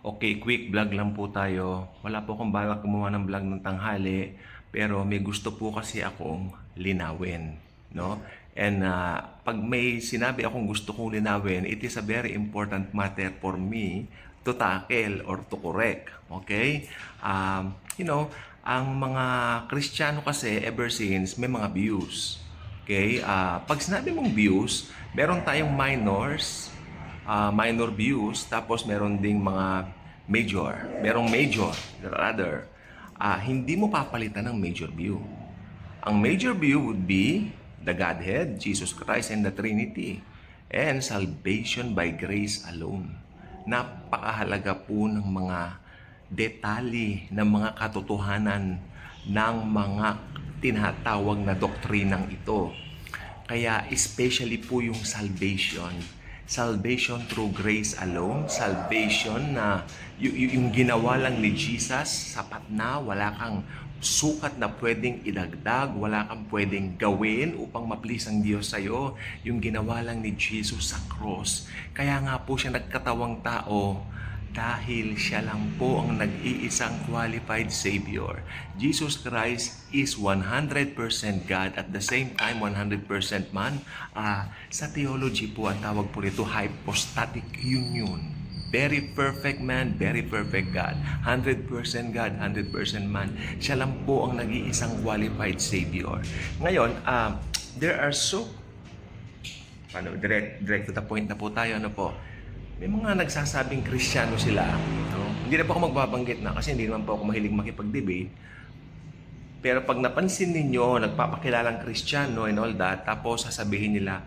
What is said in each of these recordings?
Okay, quick vlog lang po tayo. Wala po akong balak gumawa ng vlog ng tanghali, pero may gusto po kasi akong linawin, no? And pag may sinabi akong gusto kong linawin, it is a very important matter for me to tackle or to correct, okay? Ang mga Kristiyano kasi ever since may mga views. Okay? Pag sinabi mong views, meron tayong minor views, tapos meron ding mga major. Merong major, rather. Hindi mo papalitan ng major view. Ang major view would be the Godhead, Jesus Christ, and the Trinity. And salvation by grace alone. Napakahalaga po ng mga detalye, ng mga katotohanan, ng mga tinatawag na doktrinang ito. Kaya especially po yung salvation. Salvation through grace alone. Salvation na yung ginawa lang ni Jesus, sapat na, wala kang sukat na pwedeng idagdag, wala kang pwedeng gawin upang ma-please ang Diyos sa'yo. Yung ginawa lang ni Jesus sa cross. Kaya nga po siya nagkatawang tao dahil siya lang po ang nag-iisang qualified Savior. Jesus Christ is 100% God at the same time 100% man. Sa theology po, ang tawag po nito hypostatic union. Very perfect man, very perfect God. 100% God, 100% man. Siya lang po ang nag-iisang qualified Savior. Ngayon, there are direct to the point na po tayo, may mga nagsasabing Kristiyano sila. No? Hindi na po ako magbabanggit na kasi hindi naman po ako mahilig makipag-debate. Pero pag napansin ninyo, nagpapakilalang Kristiyano and all that, tapos sasabihin nila,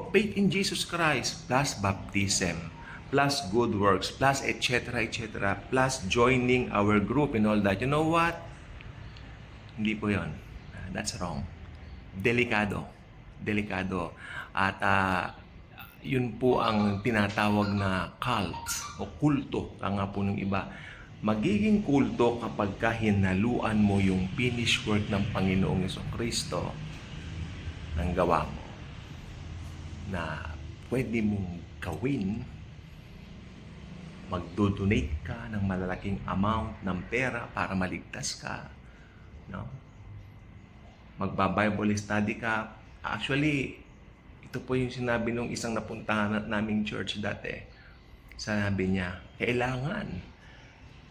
faith in Jesus Christ plus baptism, plus good works, plus etc. etc. plus joining our group and all that. You know what? Hindi po yun. That's wrong. Delikado. At yun po ang tinatawag na cult o kulto, nga po ng iba. Magiging kulto kapag hinaluan mo yung finished work ng Panginoong Jesucristo ng gawa mo na pwede mong gawin. Magdo-donate ka ng malalaking amount ng pera para maligtas ka, no? Magba-Bible study ka. Actually, ito po yung sinabi nung isang napuntahan naming church dati. Sabi niya, kailangan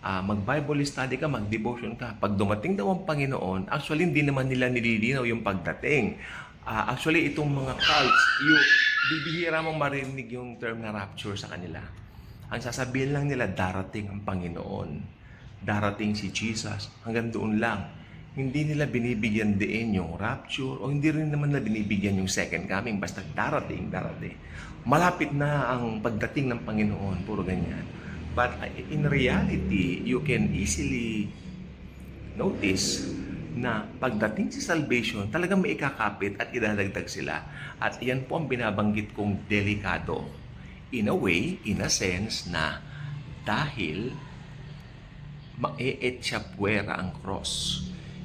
mag-Bible study ka, mag-devotion ka. Pag dumating daw ang Panginoon, actually hindi naman nila nililinaw yung pagdating. Actually, itong mga cults, bibihira mong marinig yung term na rapture sa kanila. Ang sasabihin lang nila, darating ang Panginoon. Darating si Jesus. Hanggang doon lang. Hindi nila binibigyan din yung rapture o hindi rin naman nila binibigyan yung second coming. Basta darating. Malapit na ang pagdating ng Panginoon. Puro ganyan. But in reality, you can easily notice na pagdating sa salvation, talagang may ikakapit at idadagdag sila. At iyan po ang binabanggit kong delikado. In a way, in a sense na dahil ma-eetsyapwera ang cross.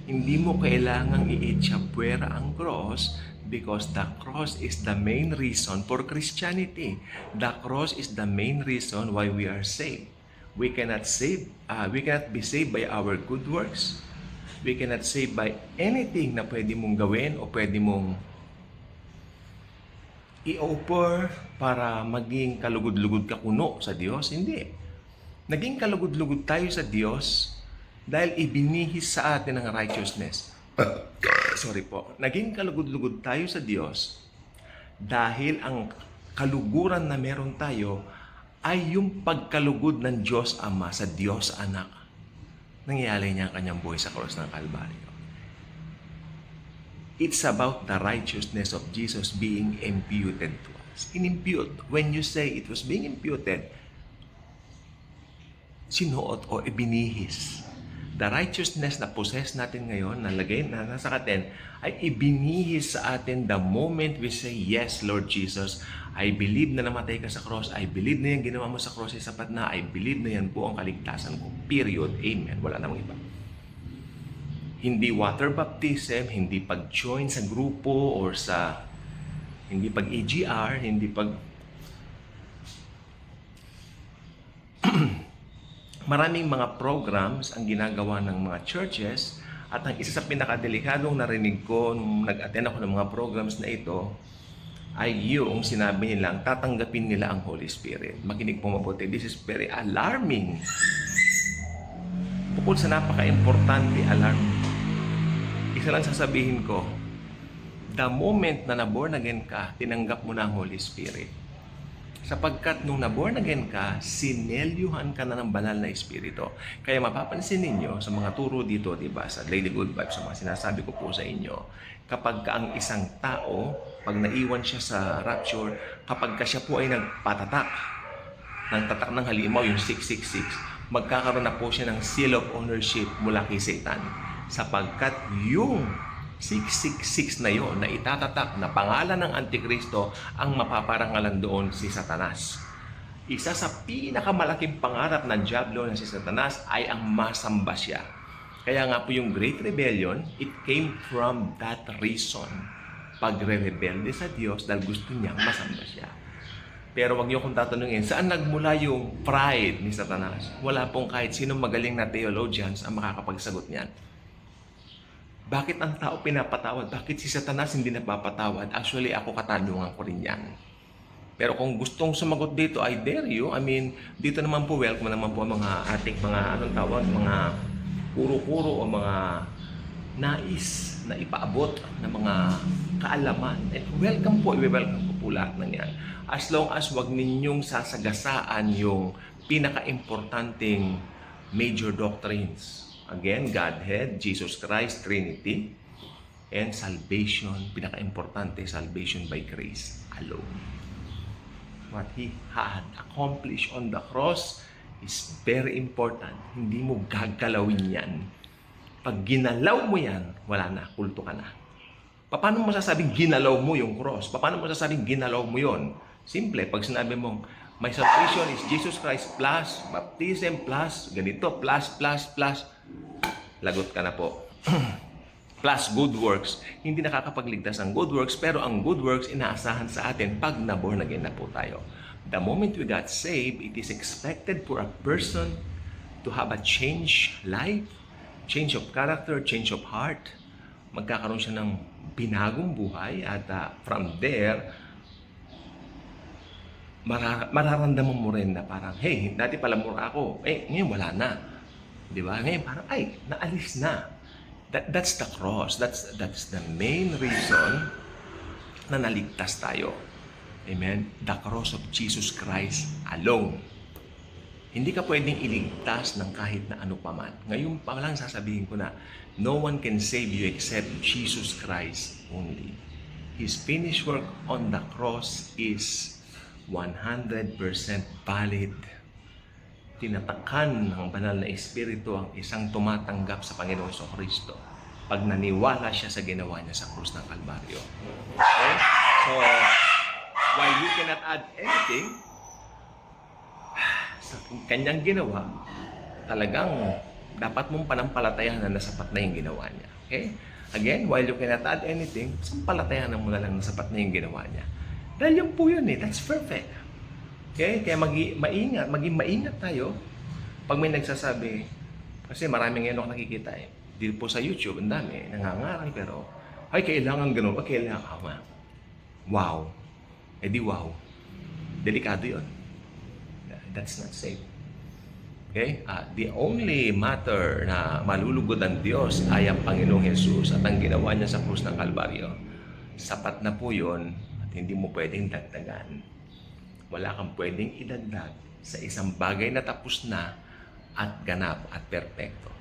Hindi mo kailangang i-eetsyapwera ang cross because the cross is the main reason for Christianity. The cross is the main reason why we are saved. We cannot be saved by our good works. We cannot save by anything na pwede mong gawin o pwede mong i-offer para maging kalugod-lugod ka kuno sa Diyos. Hindi. Naging kalugod-lugod tayo sa Diyos dahil ibinihis sa atin ang righteousness. Naging kalugod-lugod tayo sa Diyos dahil ang kaluguran na meron tayo ay yung pagkalugod ng Diyos Ama sa Diyos Anak. Nangyari niya ang kanyang buhay sa cross ng Kalbaryo. It's about the righteousness of Jesus being imputed to us. In-impute, when you say it was being imputed, sinuot o ibinihis. The righteousness na possess natin ngayon, na nasa atin, ay ibinihis sa atin the moment we say, yes, Lord Jesus, I believe na namatay ka sa cross. I believe na yung ginawa mo sa cross ay sapat na. I believe na yan po ang kaligtasan ko. Period. Amen. Wala namang iba. Hindi water baptism, hindi pag-join sa grupo or hindi pag-EGR, hindi pag Maraming mga programs ang ginagawa ng mga churches at ang isa sa pinakadelikadong narinig ko nung nag-attend ako ng mga programs na ito ay yung sinabi nilang tatanggapin nila ang Holy Spirit. Makinig po mabuti. This is very alarming. Bukod sa napaka-importante, alarming. Isa lang sasabihin ko, the moment na na-born again ka, tinanggap mo na ang Holy Spirit. Sapagkat nung na-born again ka, sinelyuhan ka na ng banal na Espiritu. Kaya mapapansin ninyo sa mga turo dito, diba, sa Daily Good Vibes, sa mga sinasabi ko po sa inyo, kapag ka ang isang tao, pag naiwan siya sa rapture, kapag ka siya po ay nagpatatak, ng tatak ng halimaw, yung 666, magkakaroon na po siya ng seal of ownership mula kay Satan. Sapagkat yung 666 na yon na itatatak na pangalan ng Antikristo ang mapaparangalan doon si Satanas. Isa sa pinakamalaking pangarap ng Diablo na si Satanas ay ang masamba siya. Kaya nga po yung Great Rebellion, it came from that reason. Pagre-rebelde sa Diyos dahil gusto niyang masamba siya. Pero wag niyo kong tatanungin, saan nagmula yung pride ni Satanas? Wala pong kahit sinong magaling na theologians ang makakapagsagot niyan. Bakit ang tao pinapatawad? Bakit si Satanas hindi napapatawad? Actually, ako katanungan ko rin yan. Pero kung gustong sumagot dito, I dare you. I mean, dito naman po, welcome naman po mga ating mga, mga kuro-kuro o mga nais na ipaabot ng mga kaalaman. And welcome po, i-welcome ko po lahat ng yan. As long as wag ninyong sasagasaan yung pinaka-importanting major doctrines. Again, Godhead, Jesus Christ, Trinity, and salvation. Pinaka-importante, salvation by grace alone. What He had accomplished on the cross is very important. Hindi mo gagalawin yan. Pag ginalaw mo yan, wala na, kulto ka na. Paano mo masasabing ginalaw mo yung cross? Paano mo masasabing ginalaw mo yon? Simple, pag sinabi mong, my salvation is Jesus Christ plus, baptism plus, ganito, plus, lagot ka na po. Plus good works. Hindi nakakapagligtas ang good works, pero ang good works inaasahan sa atin pag na-born again na po tayo. The moment we got saved, it is expected for a person to have a change life, change of character, change of heart. Magkakaroon siya ng binagong buhay at from there, mararamdaman mo rin na parang, hey, dati pala mura ako, ngayon wala na. Di ba? Ngayon parang, naalis na. That's the cross. That's the main reason na naligtas tayo. Amen? The cross of Jesus Christ alone. Hindi ka pwedeng iligtas ng kahit na ano paman. Ngayon pa lang sasabihin ko na, no one can save you except Jesus Christ only. His finished work on the cross is 100% valid. Tinatakan ng banal na Espiritu ang isang tumatanggap sa Panginoon Kristo pag naniwala siya sa ginawa niya sa krus ng Kalbaryo. Okay? So, while you cannot add anything sa kanyang ginawa, talagang dapat mong panampalatayanan na sapat na yung ginawa niya. Okay? Again, while you cannot add anything, sampalatayanan mo na lang na sapat na yung ginawa niya. Dahil yung po yun that's perfect. Okay? Kaya maging maingat tayo pag may nagsasabi, kasi maraming ngayon ako nakikita dito po sa YouTube, ang dami, nangangaral pero, kailangan ganun, kailangan. Wow. Di wow. Delikado yun. That's not safe. Okay? The only matter na malulugod ang Diyos ay ang Panginoong Jesus at ang ginawa niya sa krus ng Kalbaryo. Sapat na po yun at hindi mo pwedeng dagdagan. Wala kang pwedeng idagdag sa isang bagay na tapos na at ganap at perpekto.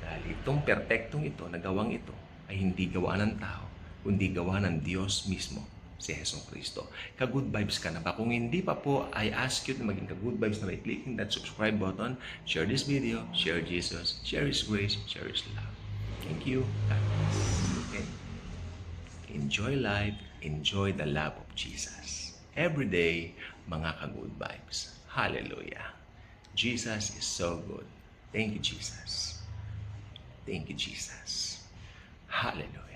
Dahil itong perpektong ito, nagawang ito, ay hindi gawa ng tao, kundi gawa ng Diyos mismo, si Hesong Kristo. Ka-good vibes ka na ba? Kung hindi pa po, I ask you na maging ka-good vibes na by clicking that subscribe button, share this video, share Jesus, share His grace, share His love. Thank you. God bless. Okay? Enjoy life, enjoy the love of Jesus. Every day, mga ka-good vibes. Hallelujah. Jesus is so good. Thank you, Jesus. Thank you, Jesus. Hallelujah.